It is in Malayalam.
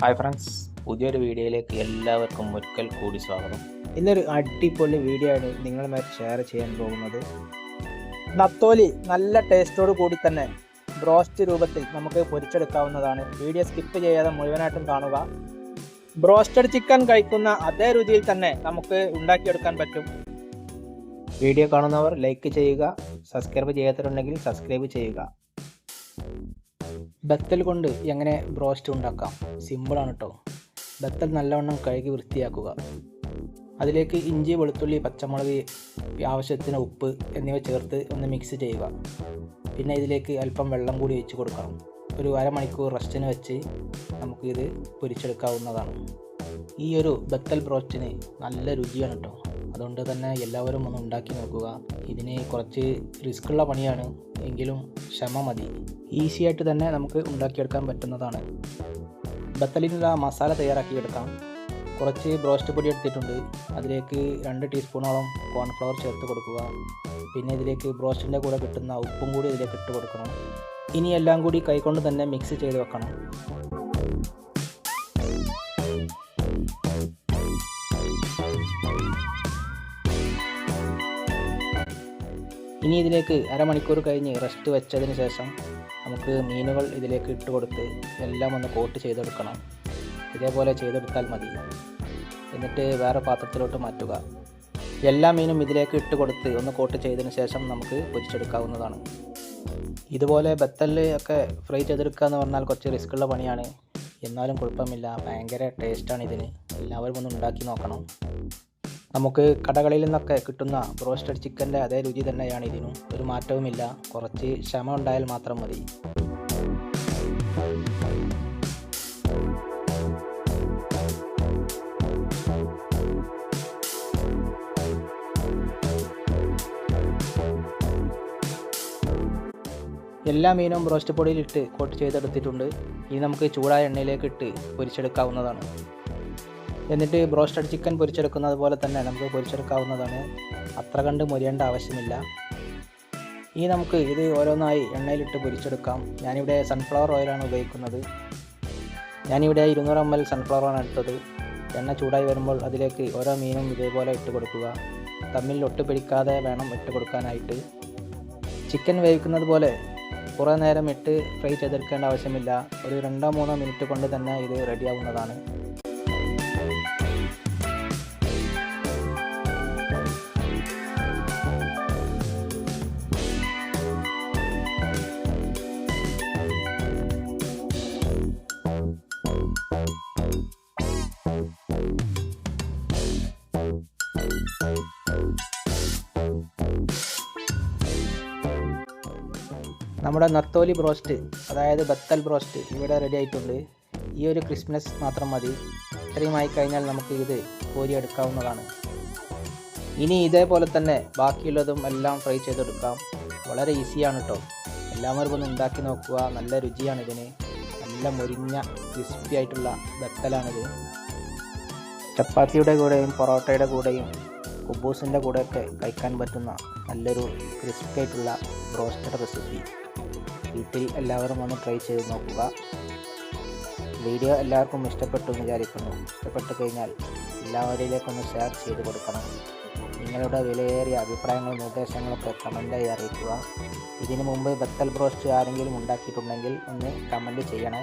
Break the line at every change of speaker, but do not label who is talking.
ഹായ് ഫ്രണ്ട്സ്, പുതിയൊരു വീഡിയോയിലേക്ക് എല്ലാവർക്കും ഒരിക്കൽ കൂടി സ്വാഗതം.
ഇന്നൊരു അടിപൊളി വീഡിയോ ആണ് നിങ്ങളുമായി ഷെയർ ചെയ്യാൻ പോകുന്നത്. നത്തോലി നല്ല ടേസ്റ്റോട് കൂടി തന്നെ ബ്രോസ്റ്റ് രൂപത്തിൽ നമുക്ക് പൊരിച്ചെടുക്കാവുന്നതാണ്. വീഡിയോ സ്കിപ്പ് ചെയ്യാതെ മുഴുവനായിട്ടും കാണുക. ബ്രോസ്റ്റഡ് ചിക്കൻ കഴിക്കുന്ന അതേ രുചിയിൽ തന്നെ നമുക്ക് ഉണ്ടാക്കിയെടുക്കാൻ പറ്റും. വീഡിയോ കാണുന്നവർ ലൈക്ക് ചെയ്യുക, സബ്സ്ക്രൈബ് ചെയ്യാത്തവരുണ്ടെങ്കിൽ സബ്സ്ക്രൈബ് ചെയ്യുക. ബത്തൽ കൊണ്ട് എങ്ങനെ ബ്രോസ്റ്റ് ഉണ്ടാക്കാം? സിമ്പിളാണ് കേട്ടോ. ബത്തൽ നല്ലവണ്ണം കഴുകി വൃത്തിയാക്കുക. അതിലേക്ക് ഇഞ്ചി, വെളുത്തുള്ളി, പച്ചമുളക്, ആവശ്യത്തിന് ഉപ്പ് എന്നിവ ചേർത്ത് ഒന്ന് മിക്സ് ചെയ്യുക. പിന്നെ ഇതിലേക്ക് അല്പം വെള്ളം കൂടി ഒഴിച്ച് കൊടുക്കണം. ഒരു അരമണിക്കൂർ റെസ്റ്റിന് വെച്ച് നമുക്കിത് പൊരിച്ചെടുക്കാവുന്നതാണ്. ഈ ഒരു ബത്തൽ ബ്രോസ്റ്റിന് നല്ല രുചിയാണ് കേട്ടോ. അതുകൊണ്ട് തന്നെ എല്ലാവരും ഒന്ന് ഉണ്ടാക്കി നോക്കുക. ഇതിന് കുറച്ച് റിസ്ക്കുള്ള പണിയാണ്, എങ്കിലും ക്ഷമ മതി. ഈസി ആയിട്ട് തന്നെ നമുക്ക് ഉണ്ടാക്കിയെടുക്കാൻ പറ്റുന്നതാണ്. ബത്തലിനുള്ള മസാല തയ്യാറാക്കിയെടുക്കാം. കുറച്ച് ബ്രോസ്റ്റ് പൊടി എടുത്തിട്ടുണ്ട്. അതിലേക്ക് 2 ടീസ്പൂണോളം കോൺഫ്ലവർ ചേർത്ത് കൊടുക്കുക. പിന്നെ ഇതിലേക്ക് ബ്രോസ്റ്റിൻ്റെ കൂടെ കിട്ടുന്ന ഉപ്പും കൂടി ഇതിലേക്ക് ഇട്ട് കൊടുക്കണം. ഇനി എല്ലാം കൂടി കൈകൊണ്ട് തന്നെ മിക്സ് ചെയ്ത് വെക്കണം. ഇനി ഇതിലേക്ക് അരമണിക്കൂർ കഴിഞ്ഞ് റെസ്റ്റ് വെച്ചതിന് ശേഷം നമുക്ക് മീനുകൾ ഇതിലേക്ക് ഇട്ട് കൊടുത്ത് എല്ലാം ഒന്ന് കോട്ട് ചെയ്തെടുക്കണം. ഇതേപോലെ ചെയ്തെടുത്താൽ മതി. എന്നിട്ട് വേറെ പാത്രത്തിലോട്ട് മാറ്റുക. എല്ലാ മീനും ഇതിലേക്ക് ഇട്ട് കൊടുത്ത് ഒന്ന് കോട്ട് ചെയ്തതിന് ശേഷം നമുക്ക് പൊരിച്ചെടുക്കാവുന്നതാണ്. ഇതുപോലെ ബത്തൽ ഒക്കെ ഫ്രൈ ചെയ്തെടുക്കുക എന്ന് പറഞ്ഞാൽ കുറച്ച് റിസ്ക്കുള്ള പണിയാണ്. എന്നാലും കുഴപ്പമില്ല, ഭയങ്കര ടേസ്റ്റാണ് ഇതിന്. എല്ലാവരും ഒന്ന് ഉണ്ടാക്കി നോക്കണം. നമുക്ക് കടകളിൽ നിന്നൊക്കെ കിട്ടുന്ന ബ്രോസ്റ്റഡ് ചിക്കൻ്റെ അതേ രുചി തന്നെയാണ് ഇതിനും. ഒരു മാറ്റവുമില്ല. കുറച്ച് ക്ഷമ ഉണ്ടായാൽ മാത്രം മതി. എല്ലാ മീനും ബ്രോസ്റ്റ് പൊടിയിലിട്ട് കോട്ട് ചെയ്തെടുത്തിട്ടുണ്ട്. ഇനി നമുക്ക് ചൂടായ എണ്ണയിലേക്ക് ഇട്ട് പൊരിച്ചെടുക്കാവുന്നതാണ്. എന്നിട്ട് ബ്രോസ്റ്റഡ് ചിക്കൻ പൊരിച്ചെടുക്കുന്നത് പോലെ തന്നെ നമുക്ക് പൊരിച്ചെടുക്കാവുന്നതാണ്. അത്ര കണ്ട് മൊരിയേണ്ട ആവശ്യമില്ല. ഇനി നമുക്ക് ഇത് ഓരോന്നായി എണ്ണയിലിട്ട് പൊരിച്ചെടുക്കാം. ഞാനിവിടെ സൺഫ്ലവർ ഓയിലാണ് ഉപയോഗിക്കുന്നത്. ഞാനിവിടെ 200 ml സൺഫ്ലവറാണ് എടുത്തത്. എണ്ണ ചൂടായി വരുമ്പോൾ അതിലേക്ക് ഓരോ മീനും ഇതേപോലെ ഇട്ട് കൊടുക്കുക. തമ്മിൽ ഒട്ടുപിടിക്കാതെ വേണം ഇട്ട് കൊടുക്കാനായിട്ട്. ചിക്കൻ വേവിക്കുന്നത് പോലെ കുറേ നേരം ഇട്ട് ഫ്രൈ ചെയ്തെടുക്കേണ്ട ആവശ്യമില്ല. ഒരു 2-3 മിനിറ്റ് കൊണ്ട് തന്നെ ഇത് റെഡിയാവുന്നതാണ്. നമ്മുടെ നത്തോലി ബ്രോസ്റ്റ്, അതായത് ബത്തൽ ബ്രോസ്റ്റ് ഇവിടെ റെഡി ആയിട്ടുണ്ട്. ഈ ഒരു ക്രിസ്മസ് മാത്രം മതി. ഇത്രയുമായി കഴിഞ്ഞാൽ നമുക്ക് ഇത് കോരിയെടുക്കാവുന്നതാണ്. ഇനി ഇതേപോലെ തന്നെ ബാക്കിയുള്ളതും എല്ലാം ഫ്രൈ ചെയ്തെടുക്കാം. വളരെ ഈസിയാണ് കേട്ടോ. എല്ലാവരും ഒന്ന് ഉണ്ടാക്കി നോക്കുക. നല്ല രുചിയാണ് ഇതിന്. നല്ല മുരിഞ്ഞ ക്രിസ്പി ആയിട്ടുള്ള ബത്തലാണിത്. ചപ്പാത്തിയുടെ കൂടെയും പൊറോട്ടയുടെ കൂടെയും കുബൂസിൻ്റെ കൂടെയൊക്കെ കഴിക്കാൻ പറ്റുന്ന നല്ലൊരു ക്രിസ്പി ആയിട്ടുള്ള ബ്രോസ്റ്റഡ് റെസിപ്പി. വീട്ടിൽ എല്ലാവരും ഒന്ന് ട്രൈ ചെയ്ത് നോക്കുക. വീഡിയോ എല്ലാവർക്കും ഇഷ്ടപ്പെട്ടു എന്ന് വിചാരിക്കുന്നു. ഇഷ്ടപ്പെട്ടു കഴിഞ്ഞാൽ എല്ലാവരിലേക്കൊന്ന് ഷെയർ ചെയ്ത് കൊടുക്കണം. നിങ്ങളുടെ വിലയേറിയ അഭിപ്രായങ്ങളും നിർദ്ദേശങ്ങളൊക്കെ കമൻറ്റായി അറിയിക്കുക. ഇതിനു മുമ്പ് ബത്തൽ ബ്രോസ്റ്റ് ആരെങ്കിലും ഉണ്ടാക്കിയിട്ടുണ്ടെങ്കിൽ ഒന്ന് കമൻറ്റ് ചെയ്യണേ.